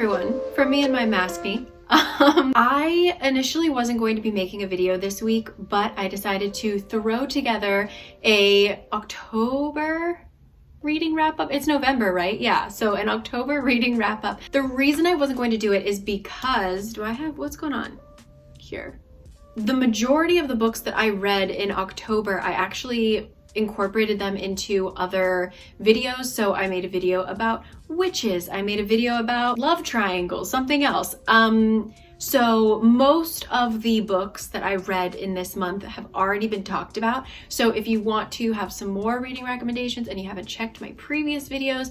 everyone, from me and my maskne. I initially wasn't going to be making a video this week, but I decided to throw together a October reading wrap up. It's November, right? Yeah, so an October reading wrap up. The reason I wasn't going to do it is because, what's going on here? The majority of the books that I read in October, I actually incorporated them into other videos. So I made a video about witches, I made a video about love triangles, something else. So most of the books that I read in this month have already been talked about. So if you want to have some more reading recommendations and you haven't checked my previous videos,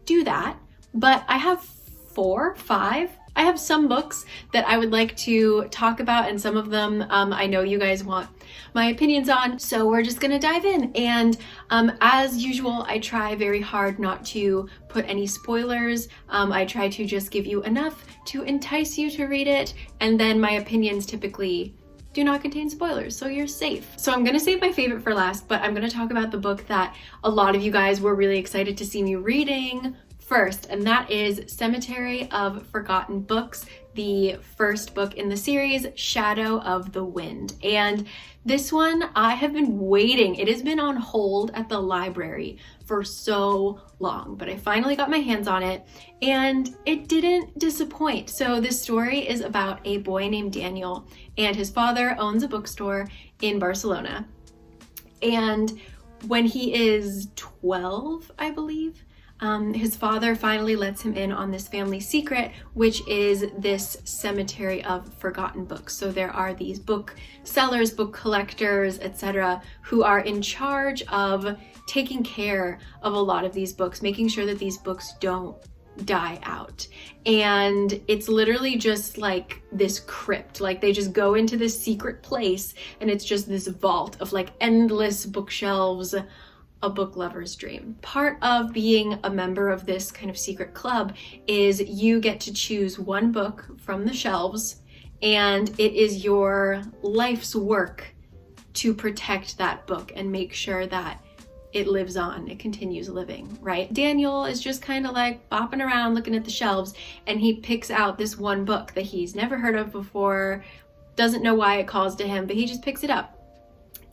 do that. But I have 5. I have some books that I would like to talk about, and some of them I know you guys want my opinions on, so we're just gonna dive in. And as usual, I try very hard not to put any spoilers. I try to just give you enough to entice you to read it, and then my opinions typically do not contain spoilers, so you're safe. So I'm gonna save my favorite for last, but I'm gonna talk about the book that a lot of you guys were really excited to see me reading first, and that is Cemetery of Forgotten Books, the first book in the series, Shadow of the Wind. And this one, I have been waiting. It has been on hold at the library for so long, but I finally got my hands on it, and it didn't disappoint. So this story is about a boy named Daniel, and his father owns a bookstore in Barcelona. And when he is 12, I believe, his father finally lets him in on this family secret, which is this cemetery of forgotten books. So there are these book sellers, book collectors, etc., who are in charge of taking care of a lot of these books, making sure that these books don't die out. And it's literally just like this crypt, like they just go into this secret place and it's just this vault of like endless bookshelves, a book lover's dream. Part of being a member of this kind of secret club is you get to choose one book from the shelves, and it is your life's work to protect that book and make sure that it lives on, it continues living, right? Daniel is just kind of like bopping around looking at the shelves, and he picks out this one book that he's never heard of before, doesn't know why it calls to him, but he just picks it up.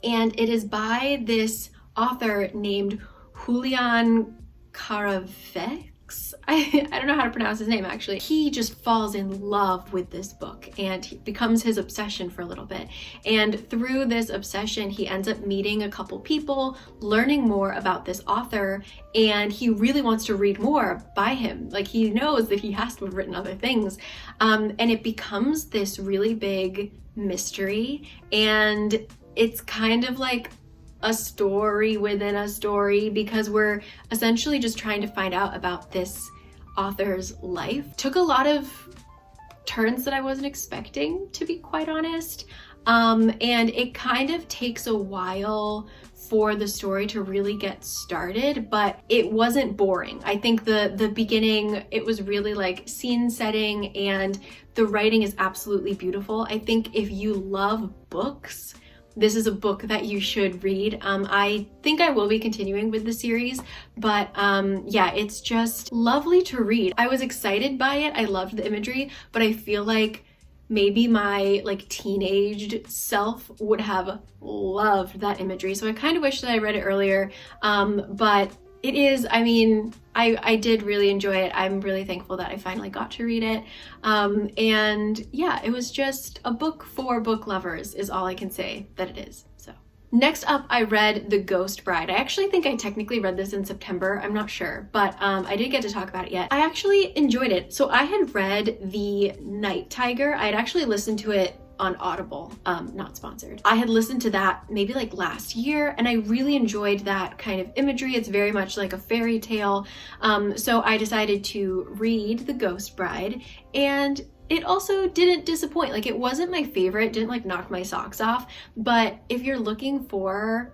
And it is by this author named Julian Caravex. I don't know how to pronounce his name actually. He just falls in love with this book, and it becomes his obsession for a little bit. And through this obsession, he ends up meeting a couple people, learning more about this author, and he really wants to read more by him. Like, he knows that he has to have written other things. And it becomes this really big mystery, and it's kind of like a story within a story, because we're essentially just trying to find out about this author's life. Took a lot of turns that I wasn't expecting, to be quite honest. And it kind of takes a while for the story to really get started, but it wasn't boring. I think the beginning, it was really like scene setting, and the writing is absolutely beautiful. I think if you love books, this is a book that you should read. I think I will be continuing with the series, but yeah, it's just lovely to read. I was excited by it. I loved the imagery, but I feel like maybe my like teenaged self would have loved that imagery. So I kind of wish that I read it earlier, but it is, I mean, I did really enjoy it. I'm really thankful that I finally got to read it. And yeah, it was just a book for book lovers is all I can say that it is. So next up, I read The Ghost Bride. I actually think I technically read this in September. I'm not sure, but I didn't get to talk about it yet. I actually enjoyed it. So I had read The Night Tiger. I had actually listened to it on Audible, not sponsored. I had listened to that maybe like last year, and I really enjoyed that kind of imagery. It's very much like a fairy tale. So I decided to read The Ghost Bride, and it also didn't disappoint. Like, it wasn't my favorite, didn't like knock my socks off, but if you're looking for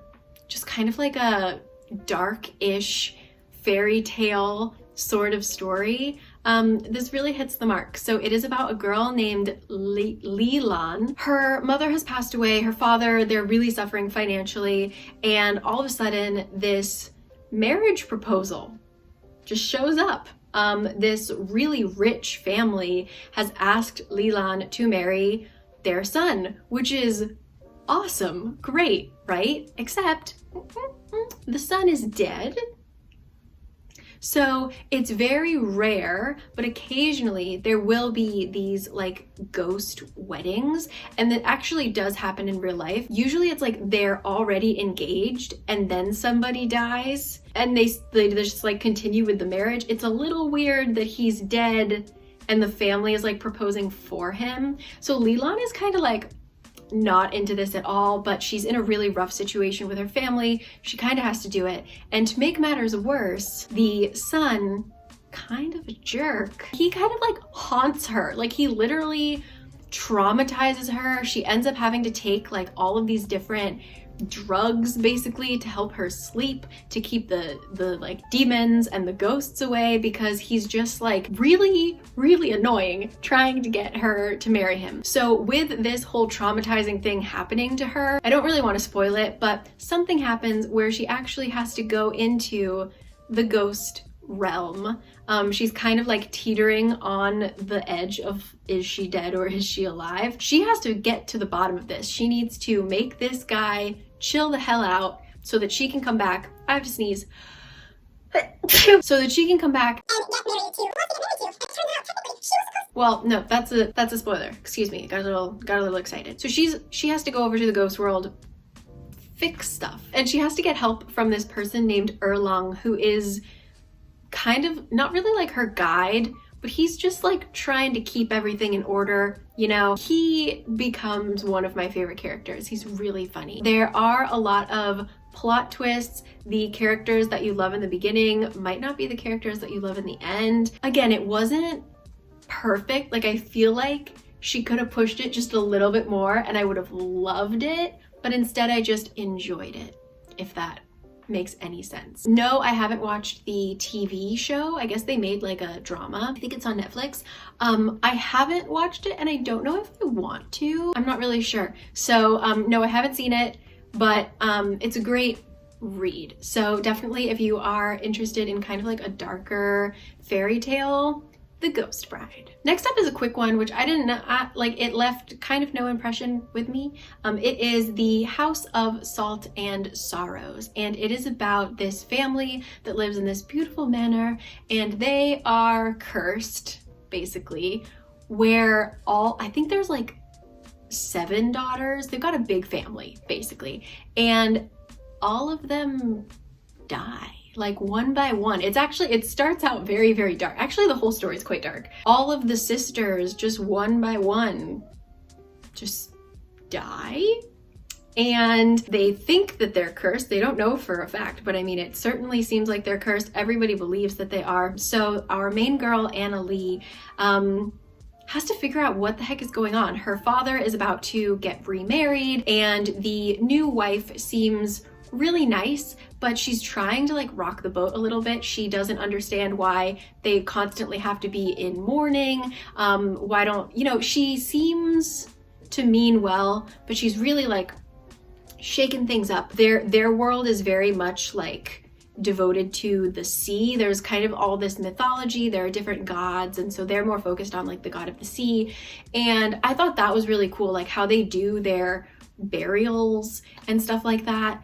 just kind of like a dark-ish fairy tale sort of story, this really hits the mark. So it is about a girl named Leland. Her mother has passed away, her father, they're really suffering financially, and all of a sudden this marriage proposal just shows up this really rich family has asked Leland to marry their son, which is awesome, great, right? Except the son is dead. So it's very rare, but occasionally there will be these like ghost weddings, and that actually does happen in real life. Usually it's like they're already engaged and then somebody dies and they just like continue with the marriage. It's a little weird that he's dead and the family is like proposing for him. So Leland is kind of like not into this at all, but she's in a really rough situation with her family. She kind of has to do it. And to make matters worse, the son, kind of a jerk, he kind of like haunts her. Like he literally traumatizes her. She ends up having to take like all of these different drugs basically to help her sleep, to keep the like demons and the ghosts away, because he's just like really annoying trying to get her to marry him. So with this whole traumatizing thing happening to her, I don't really want to spoil it, but something happens where she actually has to go into the ghost realm. She's kind of like teetering on the edge of, is she dead or is she alive? She has to get to the bottom of this. She needs to make this guy chill the hell out so that she can come back. I have to sneeze. So that she can come back and get married to. Well, no, that's a spoiler. Excuse me. Got a little excited. So she has to go over to the ghost world, fix stuff, and she has to get help from this person named Erlong, who is kind of not really like her guide, but he's just like trying to keep everything in order, you know? He becomes one of my favorite characters. He's really funny. There are a lot of plot twists. The characters that you love in the beginning might not be the characters that you love in the end. Again, it wasn't perfect. Like I feel like she could have pushed it just a little bit more and I would have loved it, but instead I just enjoyed it, if that makes any sense. No, I haven't watched the TV show. I guess they made like a drama. I think it's on Netflix. I haven't watched it and I don't know if I want to. I'm not really sure. So no, I haven't seen it, but it's a great read. So definitely if you are interested in kind of like a darker fairy tale, The Ghost Bride. Next up is a quick one, which I didn't like, it left kind of no impression with me. It is The House of Salt and Sorrows, and it is about this family that lives in this beautiful manor, and they are cursed, basically, where I think there's like 7 daughters. They've got a big family, basically, and all of them die. Like one by one. It starts out very dark. Actually, the whole story is quite dark. All of the sisters, just one by one, just die. And they think that they're cursed. They don't know for a fact, but I mean, it certainly seems like they're cursed. Everybody believes that they are. So our main girl, Anna Lee, has to figure out what the heck is going on. Her father is about to get remarried, and the new wife seems really nice, but she's trying to like rock the boat a little bit. She doesn't understand why they constantly have to be in mourning. She seems to mean well, but she's really like shaking things up. Their world is very much like devoted to the sea. There's kind of all this mythology. There are different gods, and so they're more focused on like the god of the sea. And I thought that was really cool, like how they do their burials and stuff like that.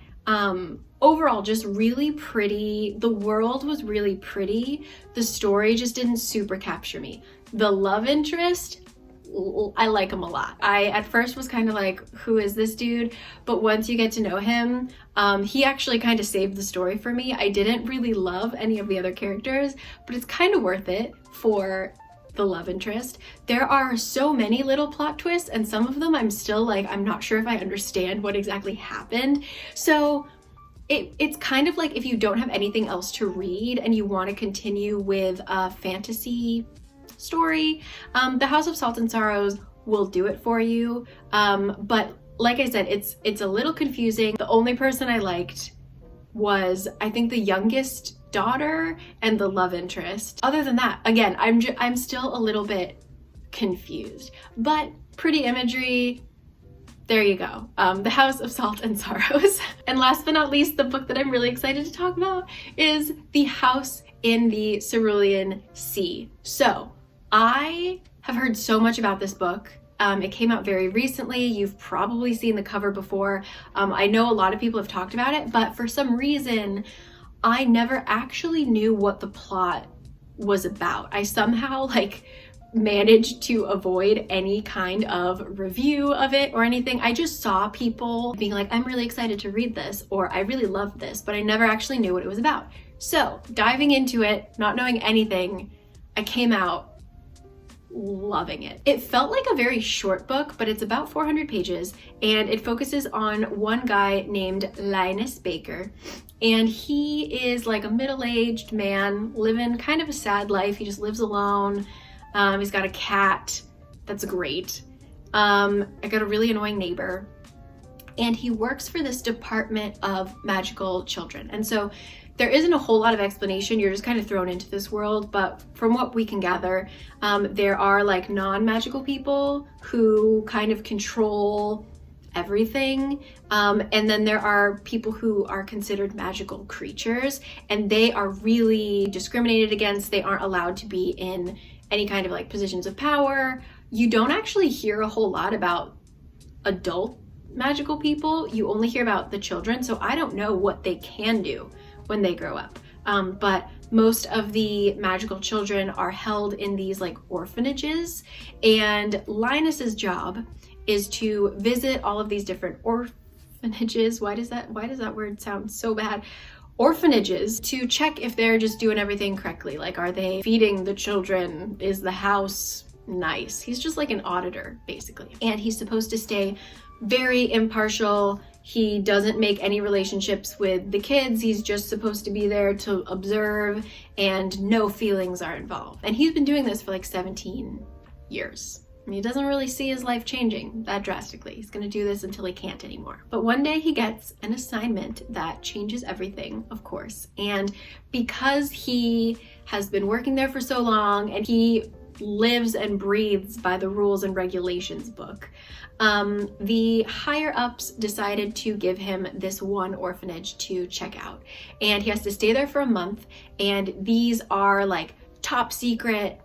Overall, just really pretty. The world was really pretty. The story just didn't super capture me. The love interest, I like him a lot. I at first was kind of like, who is this dude? But once you get to know him, he actually kind of saved the story for me. I didn't really love any of the other characters, but it's kind of worth it for the love interest. There are so many little plot twists, and some of them I'm still like, I'm not sure if I understand what exactly happened. So it's kind of like if you don't have anything else to read and you want to continue with a fantasy story, The House of Salt and Sorrows will do it for you. But like I said, it's a little confusing. The only person I liked was, I think, the youngest daughter and the love interest. Other than that, again, I'm still a little bit confused, but pretty imagery. There you go. The House of Salt and Sorrows. And last but not least, the book that I'm really excited to talk about is The House in the Cerulean Sea. So I have heard so much about this book. It came out very recently. You've probably seen the cover before. I know a lot of people have talked about it, but for some reason, I never actually knew what the plot was about. I somehow managed to avoid any kind of review of it or anything. I just saw people being like, I'm really excited to read this, or I really loved this, but I never actually knew what it was about. So diving into it, not knowing anything, I came out loving it. It felt like a very short book, but it's about 400 pages, and it focuses on one guy named Linus Baker, and he is like a middle-aged man living kind of a sad life. He just lives alone. He's got a cat that's great. I got a really annoying neighbor, and he works for this department of magical children. And so there isn't a whole lot of explanation. You're just kind of thrown into this world, but from what we can gather, there are like non-magical people who kind of control everything. And then there are people who are considered magical creatures, and they are really discriminated against. They aren't allowed to be in any kind of like positions of power. You don't actually hear a whole lot about adult magical people. You only hear about the children. So I don't know what they can do when they grow up. But most of the magical children are held in these like orphanages, and Linus's job is to visit all of these different orphanages. Why does that word sound so bad? Orphanages, to check if they're just doing everything correctly. Like, are they feeding the children? Is the house nice? He's just like an auditor, basically. And he's supposed to stay very impartial. He doesn't make any relationships with the kids. He's just supposed to be there to observe, and no feelings are involved. And he's been doing this for like 17 years. And he doesn't really see his life changing that drastically. He's gonna do this until he can't anymore. But one day he gets an assignment that changes everything, of course. And because he has been working there for so long, and he lives and breathes by the rules and regulations book, the higher ups decided to give him this one orphanage to check out. And he has to stay there for a month. And these are like top secret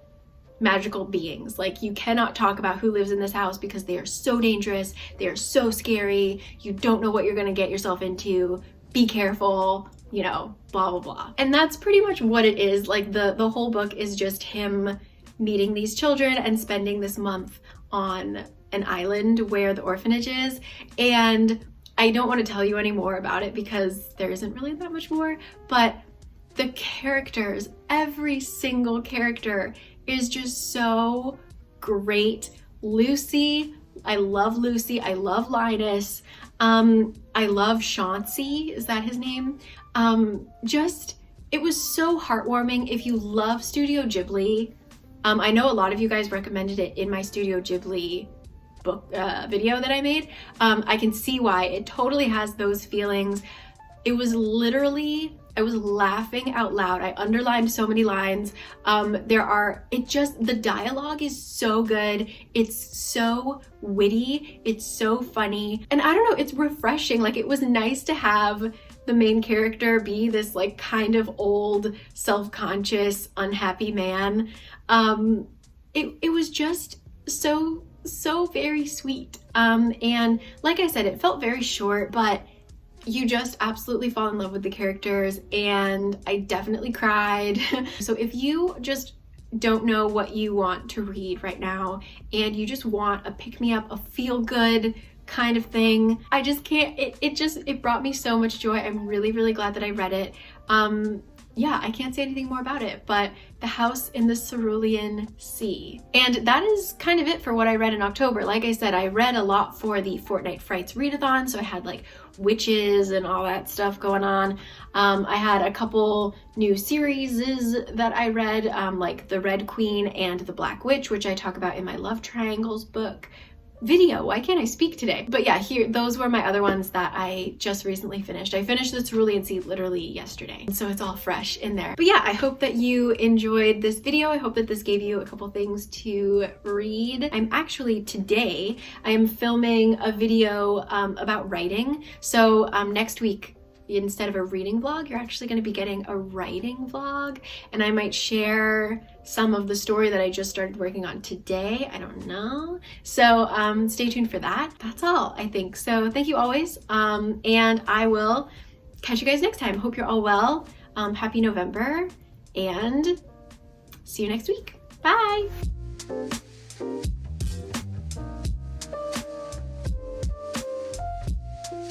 magical beings. Like, you cannot talk about who lives in this house because they are so dangerous. They are so scary. You don't know what you're gonna get yourself into. Be careful, you know, blah, blah, blah. And that's pretty much what it is. Like, the whole book is just him meeting these children and spending this month on an island where the orphanage is. And I don't want to tell you any more about it because there isn't really that much more, but the characters, every single character is just so great. Lucy, I love Lucy. I love Linus. I love Chauncey, is that his name? It was so heartwarming. If you love Studio Ghibli, I know a lot of you guys recommended it in my Studio Ghibli book video that I made. I can see why. It totally has those feelings. It was literally, I was laughing out loud. I underlined so many lines. The dialogue is so good. It's so witty. It's so funny. And I don't know, it's refreshing. Like, it was nice to have the main character be this like kind of old, self-conscious, unhappy man. It was just so very sweet. And like I said, it felt very short, but you just absolutely fall in love with the characters, and I definitely cried. So if you just don't know what you want to read right now, and you just want a pick-me-up, a feel-good kind of thing, I just can't, it brought me so much joy. I'm really, really glad that I read it. Yeah, I can't say anything more about it, but The House in the Cerulean Sea. And that is kind of it for what I read in October. Like I said, I read a lot for the Fortnite Frights readathon, so I had like witches and all that stuff going on. I had a couple new series that I read, like The Red Queen and The Black Witch, which I talk about in my Love Triangles book video. Why can't I speak today? But yeah, those were my other ones that I just recently finished. I finished the Cerulean Sea literally yesterday, so it's all fresh in there. But yeah, I hope that you enjoyed this video. I hope that this gave you a couple things to read. Today I am filming a video about writing. So next week instead of a reading vlog, you're actually going to be getting a writing vlog, and I might share some of the story that I just started working on today. I don't know. So stay tuned for that. That's all, I think. So thank you always, and I will catch you guys next time. Hope you're all well. Happy November, and see you next week. Bye.